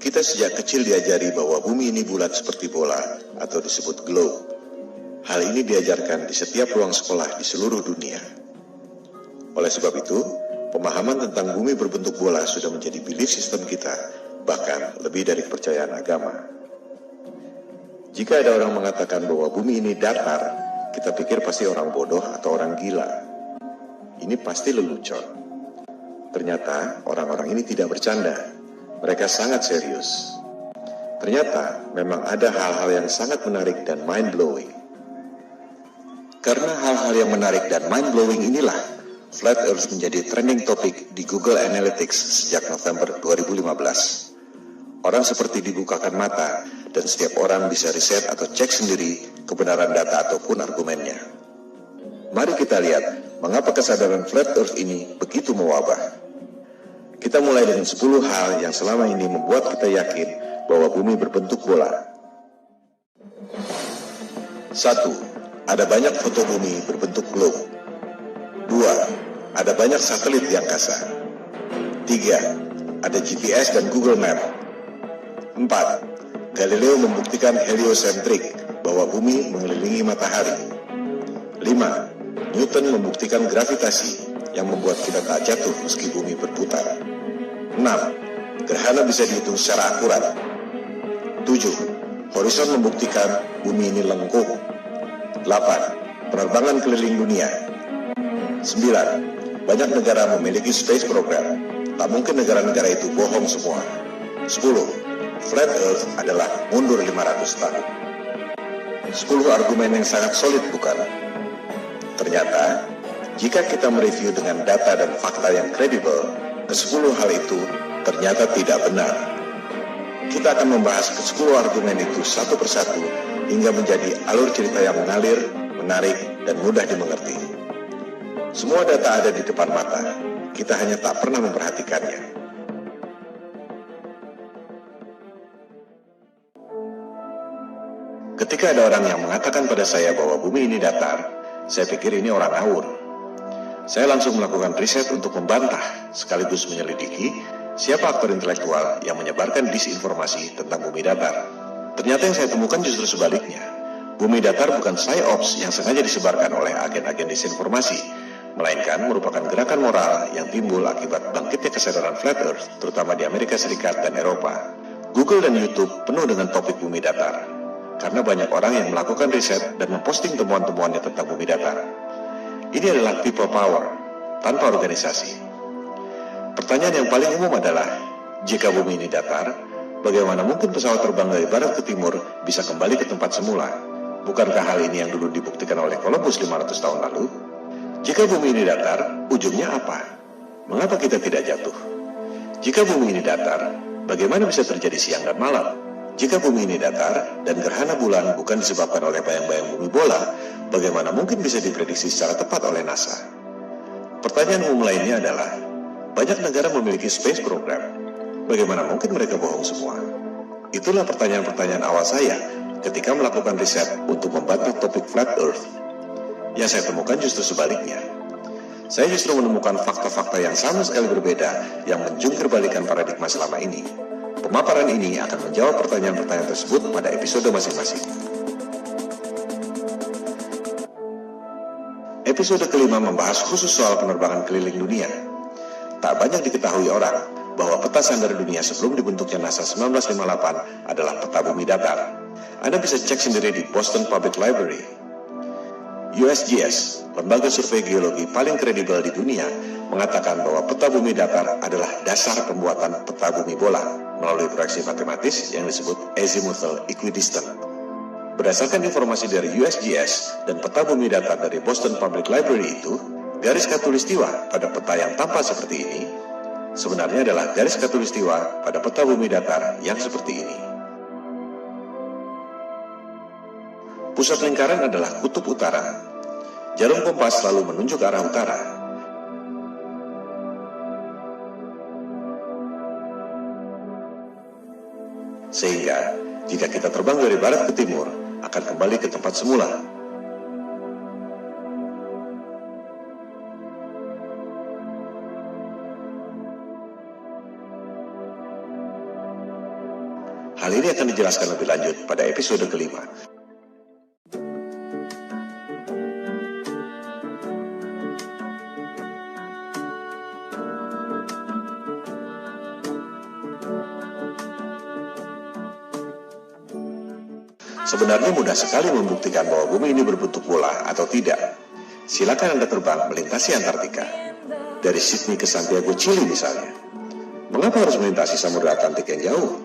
Kita sejak kecil diajari bahwa bumi ini bulat seperti bola atau disebut globe. Hal ini diajarkan di setiap ruang sekolah di seluruh dunia. Oleh sebab itu, pemahaman tentang bumi berbentuk bola sudah menjadi belief system kita, bahkan lebih dari kepercayaan agama. Jika ada orang mengatakan bahwa bumi ini datar, kita pikir pasti orang bodoh atau orang gila. Ini pasti lelucon. Ternyata orang-orang ini tidak bercanda. Mereka sangat serius. Ternyata memang ada hal-hal yang sangat menarik dan mind-blowing. Karena hal-hal yang menarik dan mind-blowing inilah, Flat Earth menjadi trending topic di Google Analytics sejak November 2015. Orang seperti dibukakan mata, dan setiap orang bisa riset atau cek sendiri kebenaran data ataupun argumennya. Mari kita lihat mengapa kesadaran Flat Earth ini begitu mewabah. Kita mulai dengan 10 hal yang selama ini membuat kita yakin bahwa bumi berbentuk bola. 1. Ada banyak foto bumi berbentuk globe. 2. Ada banyak satelit di angkasa. 3. Ada GPS dan Google Map. 4. Galileo membuktikan heliosentrik, bahwa bumi mengelilingi matahari. 5. Newton membuktikan gravitasi, yang membuat kita tak jatuh meski bumi berputar. 6. Gerhana bisa dihitung secara akurat. 7. Horizon membuktikan bumi ini lengkung. 8. Penerbangan keliling dunia. 9. Banyak negara memiliki space program. Tak mungkin negara-negara itu bohong semua. 10. Flat Earth adalah mundur 500 tahun. 10 argumen yang sangat solid, bukan? Ternyata, jika kita mereview dengan data dan fakta yang kredibel, ke-10 hal itu ternyata tidak benar. Kita akan membahas ke-10 argumen itu satu persatu hingga menjadi alur cerita yang mengalir, menarik, dan mudah dimengerti. Semua data ada di depan mata, kita hanya tak pernah memperhatikannya. Ketika ada orang yang mengatakan pada saya bahwa bumi ini datar, saya pikir ini orang ngawur. Saya langsung melakukan riset untuk membantah, sekaligus menyelidiki siapa aktor intelektual yang menyebarkan disinformasi tentang bumi datar. Ternyata yang saya temukan justru sebaliknya. Bumi datar bukan psyops yang sengaja disebarkan oleh agen-agen disinformasi, melainkan merupakan gerakan moral yang timbul akibat bangkitnya kesadaran Flat Earth, terutama di Amerika Serikat dan Eropa. Google dan YouTube penuh dengan topik bumi datar, karena banyak orang yang melakukan riset dan memposting temuan-temuannya tentang bumi datar. Ini adalah people power, tanpa organisasi. Pertanyaan yang paling umum adalah, jika bumi ini datar, bagaimana mungkin pesawat terbang dari barat ke timur bisa kembali ke tempat semula? Bukankah hal ini yang dulu dibuktikan oleh Columbus 500 tahun lalu? Jika bumi ini datar, ujungnya apa? Mengapa kita tidak jatuh? Jika bumi ini datar, bagaimana bisa terjadi siang dan malam? Jika bumi ini datar dan gerhana bulan bukan disebabkan oleh bayang-bayang bumi bola, bagaimana mungkin bisa diprediksi secara tepat oleh NASA? Pertanyaan umum lainnya adalah, banyak negara memiliki space program. Bagaimana mungkin mereka bohong semua? Itulah pertanyaan-pertanyaan awal saya ketika melakukan riset untuk membantah topik Flat Earth. Yang saya temukan justru sebaliknya. Saya justru menemukan fakta-fakta yang sama sekali berbeda yang menjungkir balikan paradigma selama ini. Pemaparan ini akan menjawab pertanyaan-pertanyaan tersebut pada episode masing-masing. Episode kelima membahas khusus soal penerbangan keliling dunia. Tak banyak diketahui orang bahwa peta sandar dunia sebelum dibentuknya NASA 1958 adalah peta bumi datar. Anda bisa cek sendiri di Boston Public Library. USGS, lembaga survei geologi paling kredibel di dunia, mengatakan bahwa peta bumi datar adalah dasar pembuatan peta bumi bola melalui proyeksi matematis yang disebut azimuthal equidistant. Berdasarkan informasi dari USGS dan peta bumi datar dari Boston Public Library itu, garis khatulistiwa pada peta yang tampak seperti ini sebenarnya adalah garis khatulistiwa pada peta bumi datar yang seperti ini. Pusat lingkaran adalah kutub utara. Jarum kompas selalu menunjuk arah utara. Sehingga, jika kita terbang dari barat ke timur, akan kembali ke tempat semula. ini akan dijelaskan lebih lanjut pada episode kelima. Sebenarnya mudah sekali membuktikan bahwa bumi ini berbentuk bola atau tidak. Silakan Anda terbang melintasi Antartika. Dari Sydney ke Santiago, Chili misalnya. Mengapa harus melintasi Samudra Atlantik yang jauh?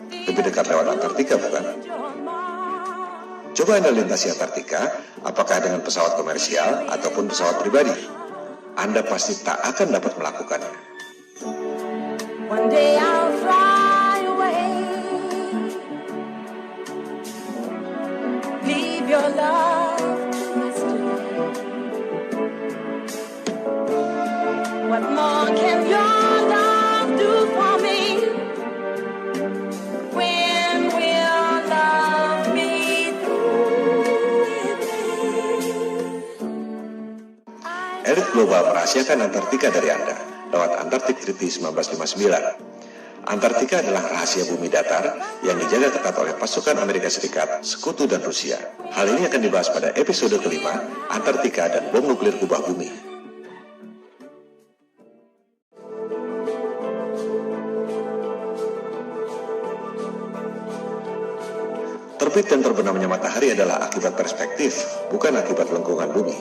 Lebih dekat lewat Antartika, bukan? Coba Anda lintasi Antartika, apakah dengan pesawat komersial ataupun pesawat pribadi. Anda pasti tak akan dapat melakukannya. One day I'll fly away. Leave your love yesterday. What more can your love do for me? When will love me through? Elit Global merahasiakan Antartika dari Anda lewat Antarctic Treaty 1959. Antartika adalah rahasia bumi datar yang dijaga ketat oleh pasukan Amerika Serikat, Sekutu, dan Rusia. Hal ini akan dibahas pada episode kelima, Antartika dan bom nuklir kubah bumi. Terbit dan terbenamnya matahari adalah akibat perspektif, bukan akibat lengkungan bumi.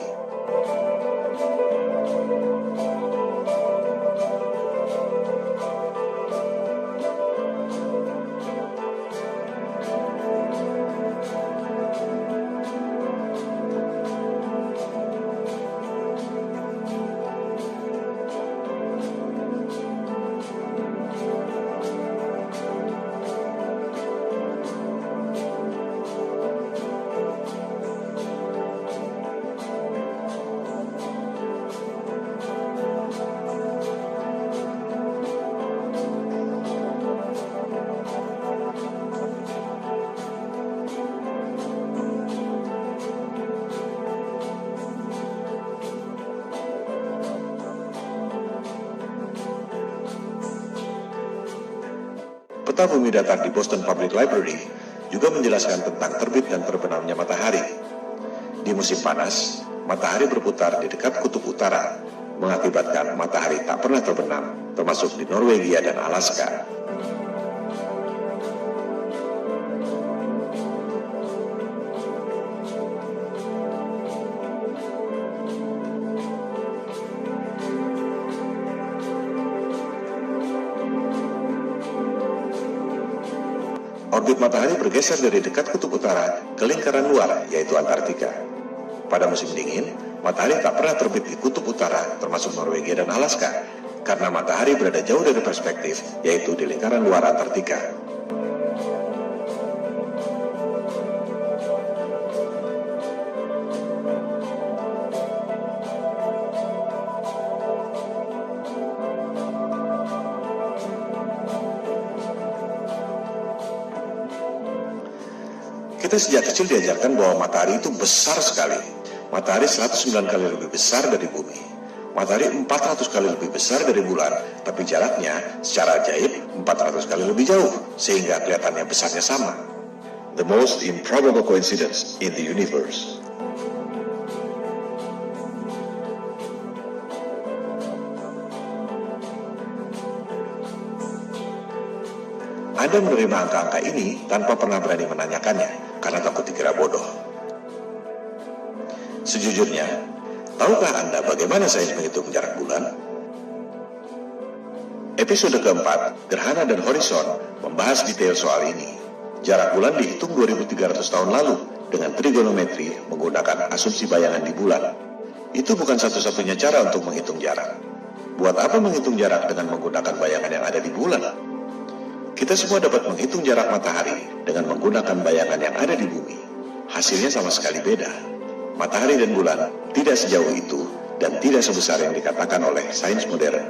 Peta bumi datar di Boston Public Library juga menjelaskan tentang terbit dan terbenamnya matahari. Di musim panas, matahari berputar di dekat kutub utara, mengakibatkan matahari tak pernah terbenam, termasuk di Norwegia dan Alaska. Orbit matahari bergeser dari dekat kutub utara ke lingkaran luar, yaitu Antartika. Pada musim dingin, matahari tak pernah terbit di kutub utara, termasuk Norwegia dan Alaska, karena matahari berada jauh dari perspektif, yaitu di lingkaran luar Antartika. Kita sejak kecil diajarkan bahwa matahari itu besar sekali. Matahari 109 kali lebih besar dari bumi. Matahari 400 kali lebih besar dari bulan, tapi jaraknya secara ajaib 400 kali lebih jauh, sehingga kelihatannya besarnya sama. The most improbable coincidence in the universe. Anda menerima angka-angka ini tanpa pernah berani menanyakannya, karena takut dikira bodoh. Sejujurnya, tahukah Anda bagaimana sains menghitung jarak bulan? Episode keempat, Gerhana dan Horizon, membahas detail soal ini. Jarak bulan dihitung 2300 tahun lalu dengan trigonometri menggunakan asumsi bayangan di bulan. Itu bukan satu-satunya cara untuk menghitung jarak. Buat apa menghitung jarak dengan menggunakan bayangan yang ada di bulan? Kita semua dapat menghitung jarak matahari dengan menggunakan bayangan yang ada di bumi. Hasilnya sama sekali beda. Matahari dan bulan tidak sejauh itu dan tidak sebesar yang dikatakan oleh sains modern.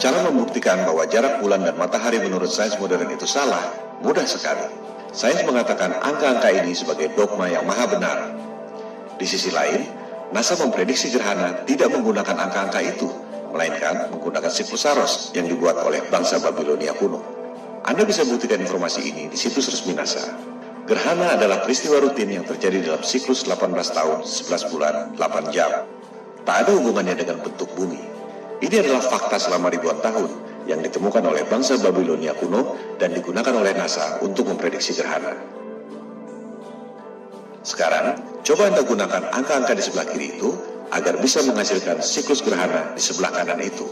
Cara membuktikan bahwa jarak bulan dan matahari menurut sains modern itu salah, mudah sekali. Sains mengatakan angka-angka ini sebagai dogma yang maha benar. Di sisi lain, NASA memprediksi gerhana tidak menggunakan angka-angka itu, melainkan menggunakan siklus Saros yang dibuat oleh bangsa Babilonia kuno. Anda bisa buktikan informasi ini di situs resmi NASA. Gerhana adalah peristiwa rutin yang terjadi dalam siklus 18 tahun, 11 bulan, 8 jam. Tak ada hubungannya dengan bentuk bumi. Ini adalah fakta selama ribuan tahun yang ditemukan oleh bangsa Babilonia kuno dan digunakan oleh NASA untuk memprediksi gerhana. Sekarang, coba Anda gunakan angka-angka di sebelah kiri itu agar bisa menghasilkan siklus gerhana di sebelah kanan itu.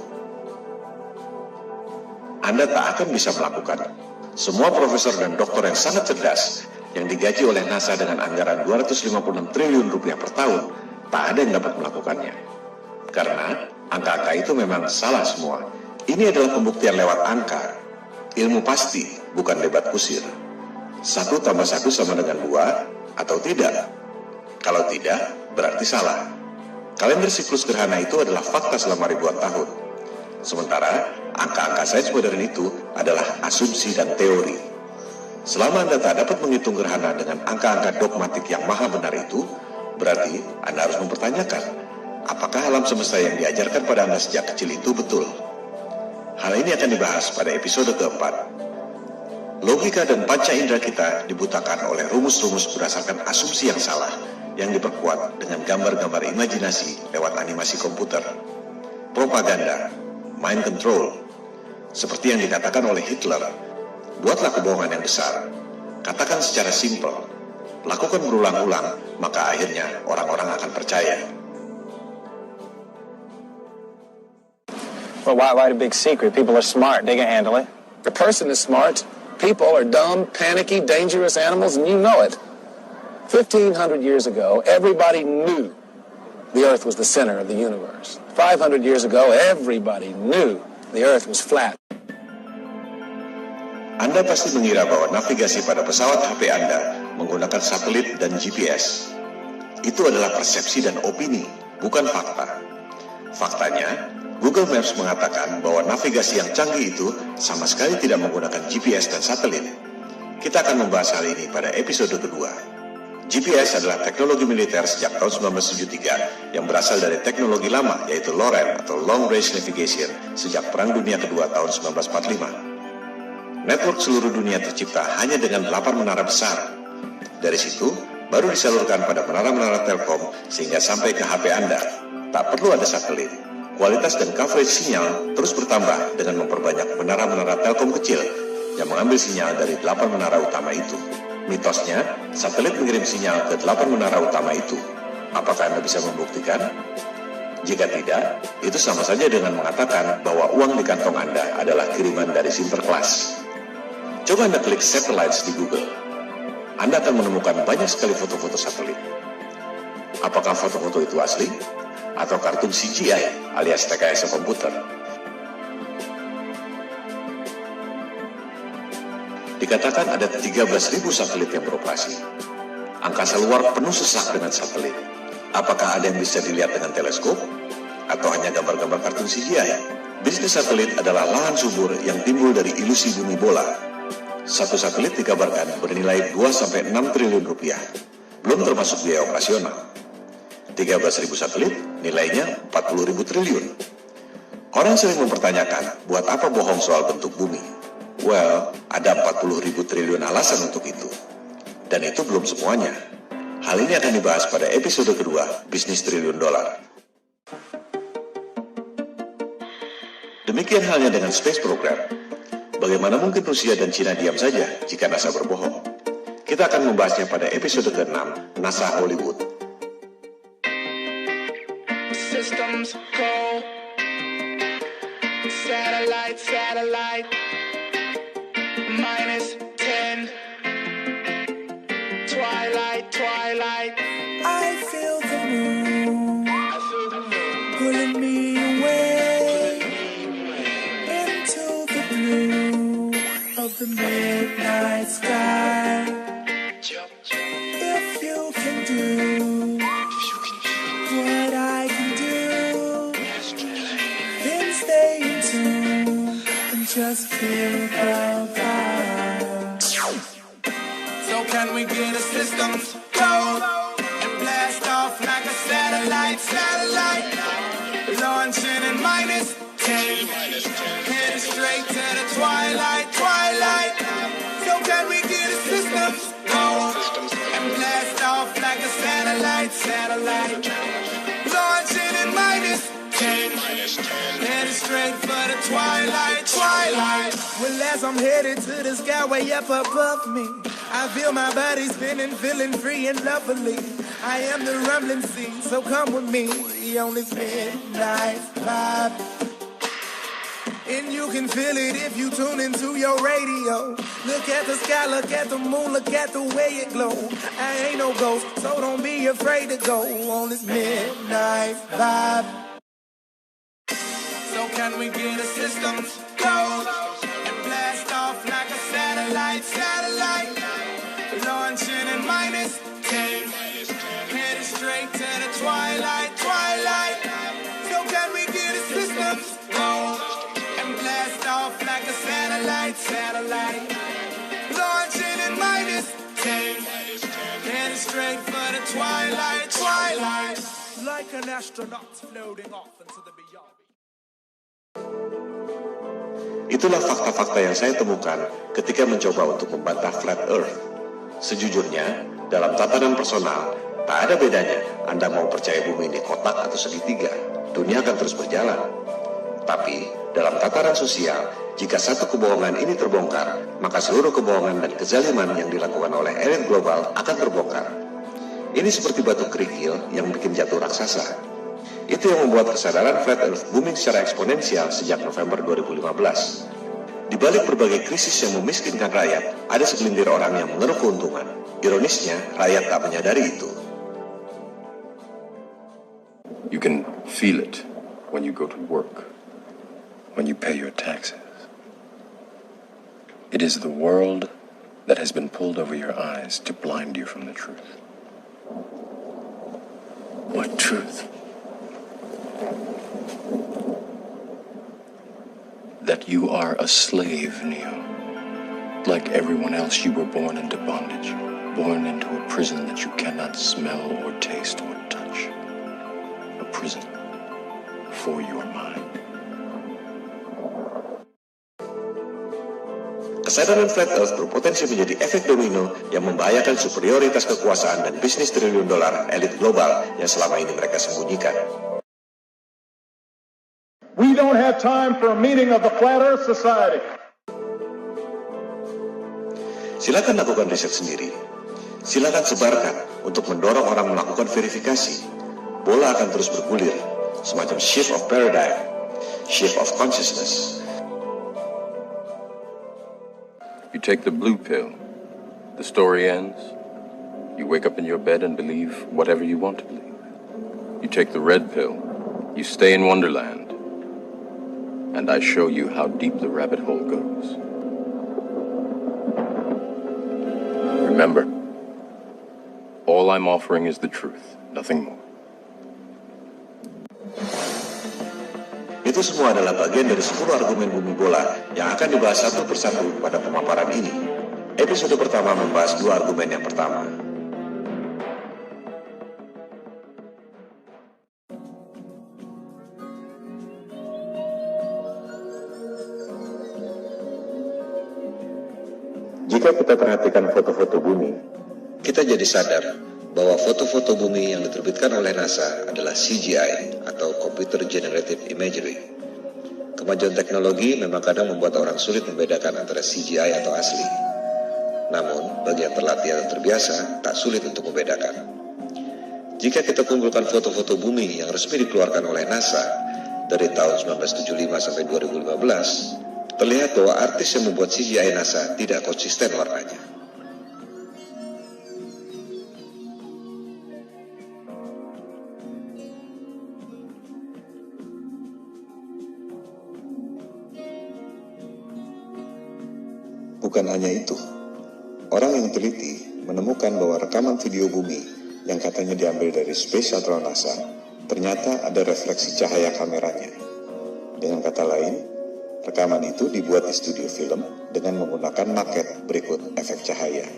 Anda tak akan bisa melakukan. Semua profesor dan doktor yang sangat cerdas yang digaji oleh NASA dengan anggaran 256 triliun rupiah per tahun, tak ada yang dapat melakukannya. Karena angka-angka itu memang salah semua. Ini adalah pembuktian lewat angka. Ilmu pasti, bukan debat kusir. 1 tambah 1 sama dengan 2, atau tidak? Kalau tidak, berarti salah. Kalender siklus gerhana itu adalah fakta selama ribuan tahun. Sementara, angka-angka sains modern itu adalah asumsi dan teori. Selama Anda tak dapat menghitung gerhana dengan angka-angka dogmatik yang maha benar itu, berarti Anda harus mempertanyakan, apakah alam semesta yang diajarkan pada Anda sejak kecil itu betul? Hal ini akan dibahas pada episode keempat. Logika dan panca indera kita dibutakan oleh rumus-rumus berdasarkan asumsi yang salah, yang diperkuat dengan gambar-gambar imajinasi lewat animasi komputer. Propaganda, mind control. Seperti yang dikatakan oleh Hitler, buatlah kebohongan yang besar. Katakan secara simpel, lakukan berulang-ulang, maka akhirnya orang-orang akan percaya. Well, why the big secret? People are smart. They can handle it. The person is smart. People are dumb, panicky, dangerous animals, and you know it. 1,500 years ago, everybody knew the Earth was the center of the universe. 500 years ago, everybody knew the Earth was flat. Anda pasti mengira bahwa navigasi pada pesawat HP Anda menggunakan satelit dan GPS. Itu adalah persepsi dan opini, bukan fakta. Faktanya, Google Maps mengatakan bahwa navigasi yang canggih itu sama sekali tidak menggunakan GPS dan satelit. Kita akan membahas hal ini pada episode kedua. GPS adalah teknologi militer sejak tahun 1973 yang berasal dari teknologi lama yaitu LORAN atau Long Range Navigation sejak Perang Dunia Kedua tahun 1945. Network seluruh dunia tercipta hanya dengan 8 menara besar. Dari situ, baru disalurkan pada menara-menara Telkom sehingga sampai ke HP Anda. Tak perlu ada satelit. Kualitas dan coverage sinyal terus bertambah dengan memperbanyak menara-menara Telkom kecil yang mengambil sinyal dari 8 menara utama itu. Mitosnya, satelit mengirim sinyal ke 8 menara utama itu. Apakah Anda bisa membuktikan? Jika tidak, itu sama saja dengan mengatakan bahwa uang di kantong Anda adalah kiriman dari Sinterklas. Coba Anda klik satellites di Google. Anda akan menemukan banyak sekali foto-foto satelit. Apakah foto-foto itu asli? Atau kartun CGI alias rekayasa komputer? Dikatakan ada 13.000 satelit yang beroperasi. Angkasa luar penuh sesak dengan satelit. Apakah ada yang bisa dilihat dengan teleskop? Atau hanya gambar-gambar kartun CGI? Bisnis satelit adalah lahan subur yang timbul dari ilusi bumi bola. Satu satelit dikabarkan bernilai 2-6 triliun rupiah. Belum termasuk biaya operasional. 13.000 satelit, nilainya 40.000 triliun. Orang sering mempertanyakan, buat apa bohong soal bentuk bumi? Well, ada 40.000 triliun alasan untuk itu. Dan itu belum semuanya. Hal ini akan dibahas pada episode kedua, Bisnis Triliun Dolar. Demikian halnya dengan Space Program. Bagaimana mungkin Rusia dan Cina diam saja jika NASA berbohong? Kita akan membahasnya pada episode ke-6, NASA Hollywood. Systems go. Satellite. -10. Twilight. I feel the moon pulling me away into the blue of the midnight sky. If you can do what I can do, then stay in tune can we get a systems go and blast off like a satellite, launching in -10, heading straight to the twilight. So can we get a systems go and blast off like a satellite, launching in -10, heading straight for the twilight. Well, as I'm headed to the sky way up above me, I feel my body spinning, feeling free and lovely. I am the rumbling sea, so come with me on this midnight vibe. And you can feel it if you tune into your radio. Look at the sky, look at the moon, look at the way it glows. I ain't no ghost, so don't be afraid to go on this midnight vibe. So can we get a systems go and blast off like a satellite, launching in -10, heading straight to the twilight. So can we get a systems go and blast off like a satellite, launching in -10, heading straight for the twilight. Like an astronaut floating off into the beyond. Itulah fakta-fakta yang saya temukan ketika mencoba untuk membantah Flat Earth. Sejujurnya, dalam tatanan personal, tak ada bedanya Anda mau percaya bumi ini kotak atau segitiga. Dunia akan terus berjalan. Tapi, dalam tataran sosial, jika satu kebohongan ini terbongkar, maka seluruh kebohongan dan kezaliman yang dilakukan oleh elit global akan terbongkar. Ini seperti batu kerikil yang bikin jatuh raksasa. Itu yang membuat kesadaran Flat Earth booming secara eksponensial sejak November 2015. Di balik berbagai krisis yang memiskinkan rakyat, ada segelintir orang yang mengeruk keuntungan. Ironisnya, rakyat tak menyadari itu. You can feel it when you go to work, when you pay your taxes. It is the world that has been pulled over your eyes to blind you from the truth. What truth? That you are a slave, Neo. Like everyone else, you were born into bondage, born into a prison that you cannot smell or taste or touch. A prison for your mind. Kesadaran Flat Earth berpotensi menjadi efek domino yang membahayakan superioritas kekuasaan dan bisnis triliun dolar elit global yang selama ini mereka sembunyikan. We don't have time for a meeting of the Flat Earth Society. Silakan lakukan riset sendiri. Silakan sebarkan untuk mendorong orang melakukan verifikasi. Bola akan terus bergulir, semacam shift of paradigm, shift of consciousness. You take the blue pill, the story ends. You wake up in your bed and believe whatever you want to believe. You take the red pill, you stay in Wonderland, and I show you how deep the rabbit hole goes. Remember, all I'm offering is the truth, nothing more. Itu semua adalah bagian dari 10 argumen bumi bola yang akan dibahas satu persatu pada pemaparan ini. Episode pertama membahas 2 argumen yang pertama. Jika kita perhatikan foto-foto bumi, kita jadi sadar bahwa foto-foto bumi yang diterbitkan oleh NASA adalah CGI atau Computer Generated Imagery. Kemajuan teknologi memang kadang membuat orang sulit membedakan antara CGI atau asli. Namun, bagi yang terlatih atau terbiasa, tak sulit untuk membedakan. Jika kita kumpulkan foto-foto bumi yang resmi dikeluarkan oleh NASA dari tahun 1975 sampai 2015, terlihat bahwa artis yang membuat CGI NASA tidak konsisten warnanya. Bukan hanya itu, orang yang teliti menemukan bahwa rekaman video bumi yang katanya diambil dari Space Shuttle NASA ternyata ada refleksi cahaya kameranya. Dengan kata lain, rekaman itu dibuat di studio film dengan menggunakan maket berikut efek cahaya.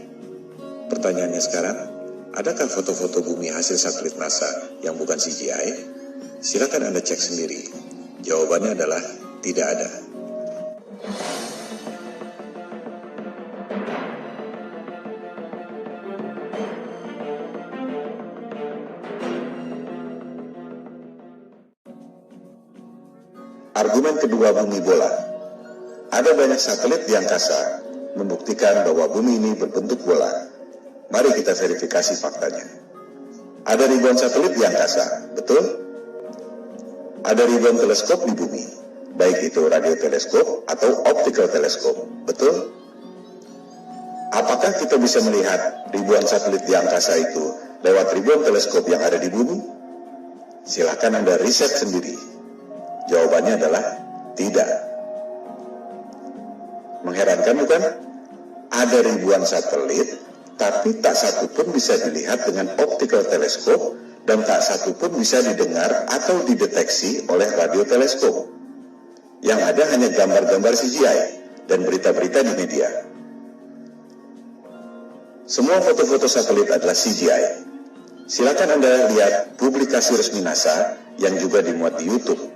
Pertanyaannya sekarang, adakah foto-foto bumi hasil satelit NASA yang bukan CGI? Silakan Anda cek sendiri. Jawabannya adalah tidak ada. Argumen kedua bumi bola. Ada banyak satelit di angkasa membuktikan bahwa bumi ini berbentuk bola. Mari kita verifikasi faktanya. Ada ribuan satelit di angkasa, betul? Ada ribuan teleskop di bumi, baik itu radioteleskop atau optical teleskop, betul? Apakah kita bisa melihat ribuan satelit di angkasa itu lewat ribuan teleskop yang ada di bumi? Silakan Anda riset sendiri. Jawabannya adalah tidak. Mengherankan bukan? Ada ribuan satelit, tapi tak satu pun bisa dilihat dengan optical teleskop dan tak satu pun bisa didengar atau dideteksi oleh radioteleskop. Yang ada hanya gambar-gambar CGI dan berita-berita di media. Semua foto-foto satelit adalah CGI. Silakan Anda lihat publikasi resmi NASA yang juga dimuat di YouTube.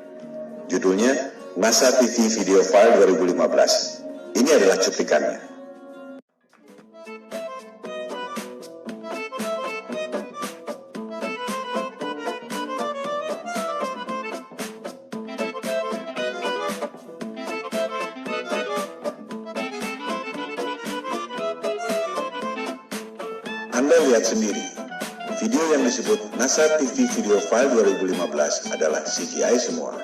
Judulnya NASA TV Video File 2015. Ini adalah cuplikannya. Anda lihat sendiri, video yang disebut NASA TV Video File 2015 adalah CGI semua.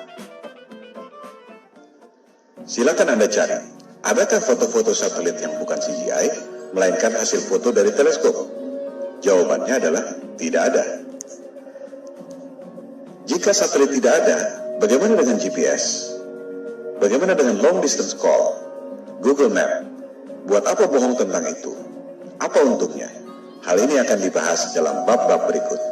Silakan Anda cari, adakah foto-foto satelit yang bukan CGI, melainkan hasil foto dari teleskop? Jawabannya adalah tidak ada. Jika satelit tidak ada, bagaimana dengan GPS? Bagaimana dengan long distance call? Google Map? Buat apa bohong tentang itu? Apa untungnya? Hal ini akan dibahas dalam bab-bab berikut.